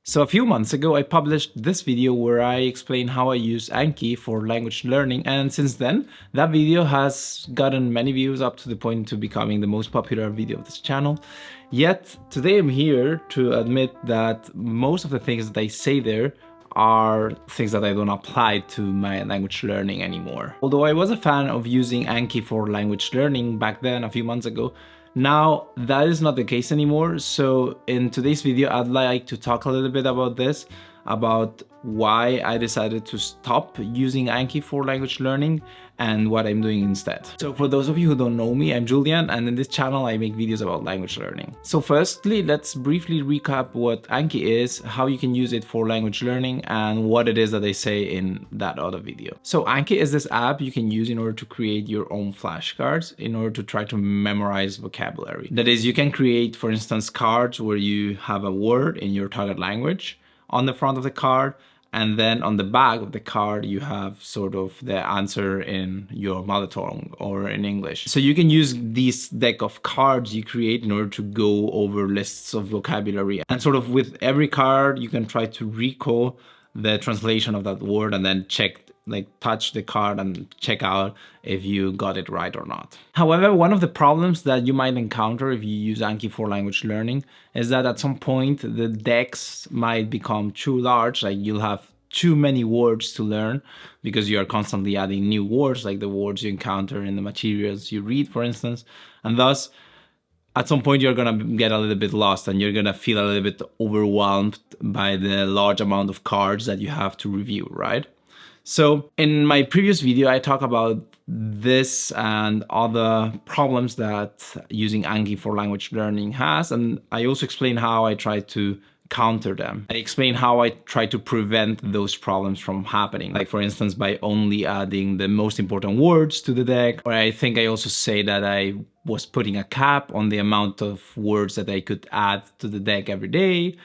So a few months ago, I published this video where I explain how I use Anki for language learning, and since then, that video has gotten many views up to the point to becoming the most popular video of this channel. Yet, today I'm here to admit that most of the things that I say there are things that I don't apply to my language learning anymore. Although I was a fan of using Anki for language learning back then, a few months ago, now that is not the case anymore. So in today's video, I'd like to talk a little bit about this, about why I decided to stop using Anki for language learning and what I'm doing instead. So for those of you who don't know me, I'm Julian, and in this channel I make videos about language learning. So firstly, let's briefly recap what Anki is, how you can use it for language learning, and what it is that I say in that other video. So Anki is this app you can use in order to create your own flashcards in order to try to memorize vocabulary. That is, you can create, for instance, cards where you have a word in your target language on the front of the card, and then on the back of the card you have sort of the answer in your mother tongue or in English. So you can use this deck of cards you create in order to go over lists of vocabulary, and sort of with every card you can try to recall the translation of that word and then check, touch the card and check out if you got it right or not. However, one of the problems that you might encounter if you use Anki for language learning is that at some point the decks might become too large, like you'll have too many words to learn because you are constantly adding new words, like the words you encounter in the materials you read, for instance, and thus at some point you're gonna get a little bit lost and you're gonna feel a little bit overwhelmed by the large amount of cards that you have to review, right? So in my previous video, I talk about this and other problems that using Anki for language learning has, and I also explain how I try to counter them. I explain how I try to prevent those problems from happening, like for instance by only adding the most important words to the deck, or I think I also say that I was putting a cap on the amount of words that I could add to the deck every day,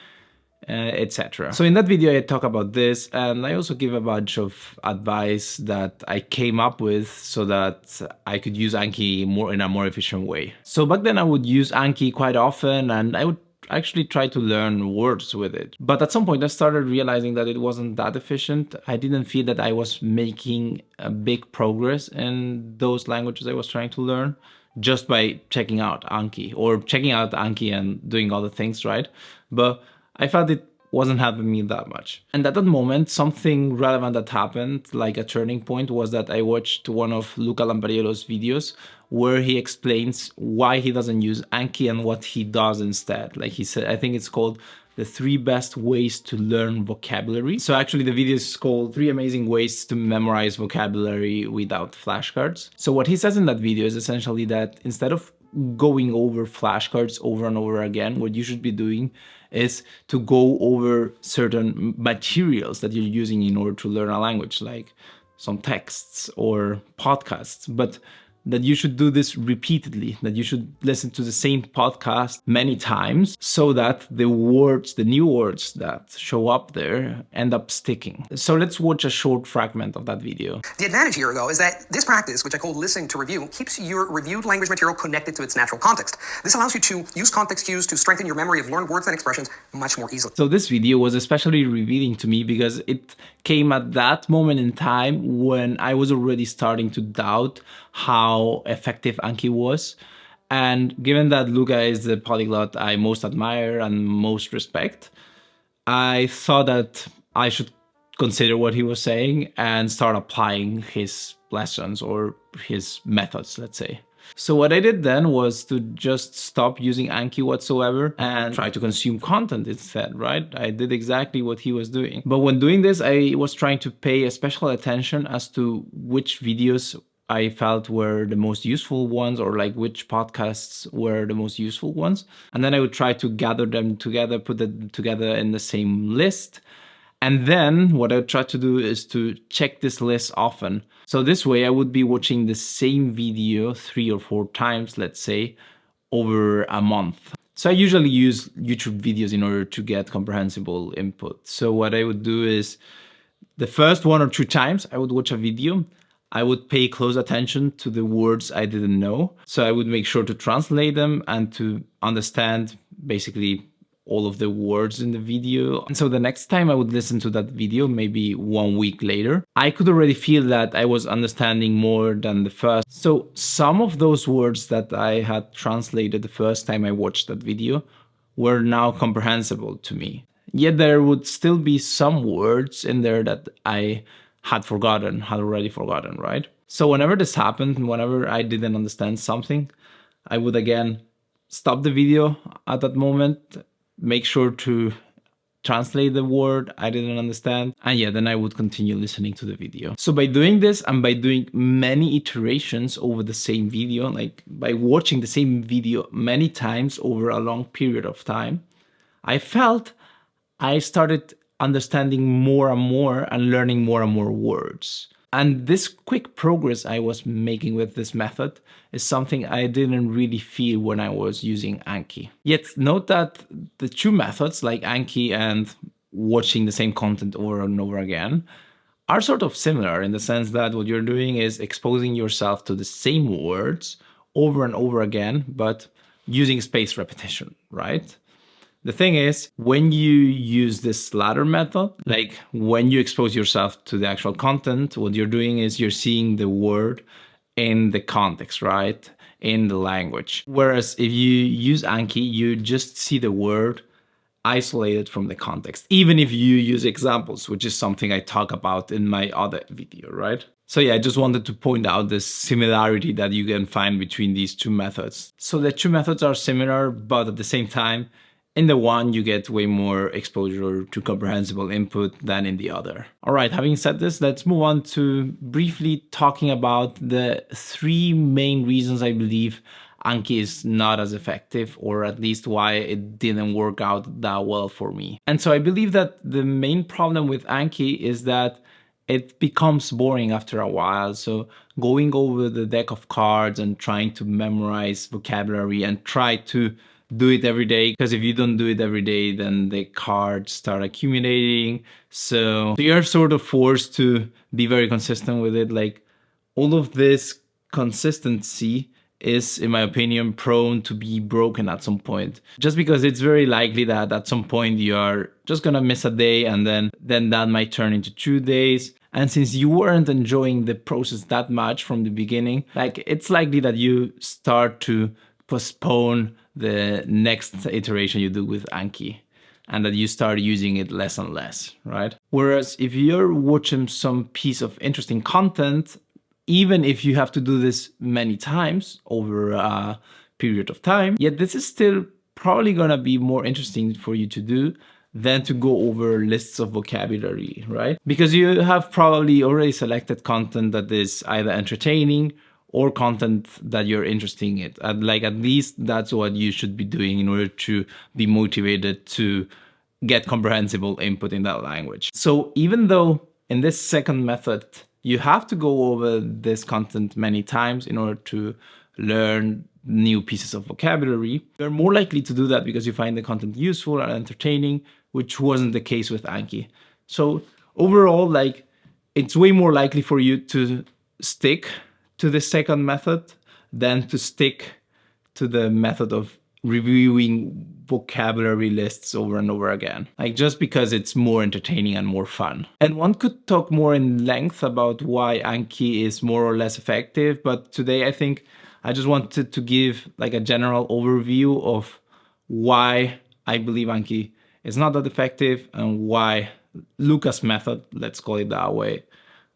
etc. So in that video I talk about this, and I also give a bunch of advice that I came up with so that I could use Anki in a more efficient way. So back then I would use Anki quite often, and I would actually try to learn words with it. But at some point I started realizing that it wasn't that efficient. I didn't feel that I was making a big progress in those languages I was trying to learn just by checking out Anki and doing other things, right? But I felt it wasn't helping me that much. And at that moment, something relevant that happened, like a turning point, was that I watched one of Luca Lampariello's videos where he explains why he doesn't use Anki and what he does instead. Like he said, I think it's called the 3 best ways to learn vocabulary. So actually the video is called 3 amazing ways to memorize vocabulary without flashcards. So what he says in that video is essentially that instead of going over flashcards over and over again, what you should be doing is to go over certain materials that you're using in order to learn a language, like some texts or podcasts, but that you should do this repeatedly, that you should listen to the same podcast many times so that the new words that show up there end up sticking. So let's watch a short fragment of that video. The advantage here, though, is that this practice, which I call listening to review, keeps your reviewed language material connected to its natural context. This allows you to use context cues to strengthen your memory of learned words and expressions much more easily. So this video was especially revealing to me because it came at that moment in time when I was already starting to doubt how effective Anki was. And given that Luca is the polyglot I most admire and most respect, I thought that I should consider what he was saying and start applying his lessons or his methods, let's say. So what I did then was to just stop using Anki whatsoever and try to consume content instead, right? I did exactly what he was doing. But when doing this, I was trying to pay a special attention as to which videos I felt were the most useful ones, or like which podcasts were the most useful ones. And then I would try to gather them together, put them together in the same list. And then what I would try to do is to check this list often. So this way I would be watching the same video 3 or 4 times, let's say, over a month. So I usually use YouTube videos in order to get comprehensible input. So what I would do is the first 1 or 2 times I would watch a video, I would pay close attention to the words I didn't know. So I would make sure to translate them and to understand basically all of the words in the video. And so the next time I would listen to that video, maybe 1 week later, I could already feel that I was understanding more than the first. So some of those words that I had translated the first time I watched that video were now comprehensible to me. Yet there would still be some words in there that I had already forgotten, right? So whenever this happened, whenever I didn't understand something, I would again stop the video at that moment, make sure to translate the word I didn't understand, and yeah, then I would continue listening to the video. So by doing this and by doing many iterations over the same video, like by watching the same video many times over a long period of time, I felt I started understanding more and more and learning more and more words. And this quick progress I was making with this method is something I didn't really feel when I was using Anki. Yet note that the two methods, like Anki and watching the same content over and over again, are sort of similar in the sense that what you're doing is exposing yourself to the same words over and over again, but using spaced repetition, right? The thing is, when you use this latter method, like when you expose yourself to the actual content, what you're doing is you're seeing the word in the context, right? In the language. Whereas if you use Anki, you just see the word isolated from the context, even if you use examples, which is something I talk about in my other video, right? So yeah, I just wanted to point out this similarity that you can find between these two methods. So the two methods are similar, but at the same time, in the one, you get way more exposure to comprehensible input than in the other. All right, having said this, let's move on to briefly talking about the three main reasons I believe Anki is not as effective, or at least why it didn't work out that well for me. And so I believe that the main problem with Anki is that it becomes boring after a while. So going over the deck of cards and trying to memorize vocabulary and try to do it every day, because if you don't do it every day, then the cards start accumulating. So you're sort of forced to be very consistent with it. Like all of this consistency is, in my opinion, prone to be broken at some point, just because it's very likely that at some point you are just gonna miss a day, and then that might turn into 2 days. And since you weren't enjoying the process that much from the beginning, like it's likely that you start to postpone the next iteration you do with Anki, and that you start using it less and less, right? Whereas if you're watching some piece of interesting content, even if you have to do this many times over a period of time, yet this is still probably gonna be more interesting for you to do than to go over lists of vocabulary, right? Because you have probably already selected content that is either entertaining or content that you're interested in it. Like at least that's what you should be doing in order to be motivated to get comprehensible input in that language. So even though in this second method, you have to go over this content many times in order to learn new pieces of vocabulary, you're more likely to do that because you find the content useful and entertaining, which wasn't the case with Anki. So overall, like it's way more likely for you to stick to the second method than to stick to the method of reviewing vocabulary lists over and over again, like just because it's more entertaining and more fun. And one could talk more in length about why Anki is more or less effective, but today I think I just wanted to give like a general overview of why I believe Anki is not that effective and why Luca's method, let's call it that way,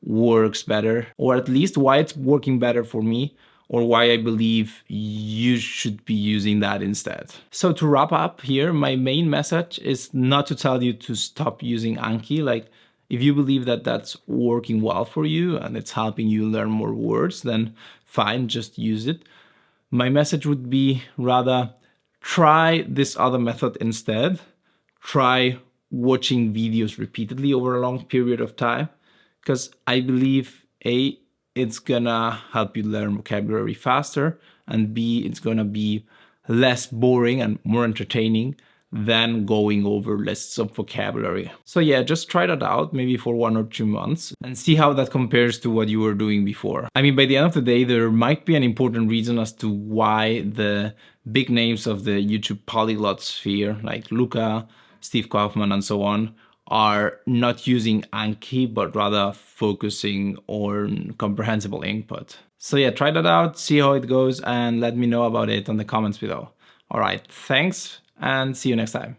works better, or at least why it's working better for me, or why I believe you should be using that instead. So to wrap up here, my main message is not to tell you to stop using Anki. Like if you believe that that's working well for you and it's helping you learn more words, then fine, just use it. My message would be rather try this other method instead. Try watching videos repeatedly over a long period of time, because I believe A, it's gonna help you learn vocabulary faster, and B, it's gonna be less boring and more entertaining than going over lists of vocabulary. So yeah, just try that out maybe for 1 or 2 months and see how that compares to what you were doing before. I mean, by the end of the day, there might be an important reason as to why the big names of the YouTube polyglot sphere, like Luca, Steve Kaufmann, and so on, are not using Anki, but rather focusing on comprehensible input. So yeah, try that out, see how it goes, and let me know about it on the comments below. All right, thanks, and see you next time.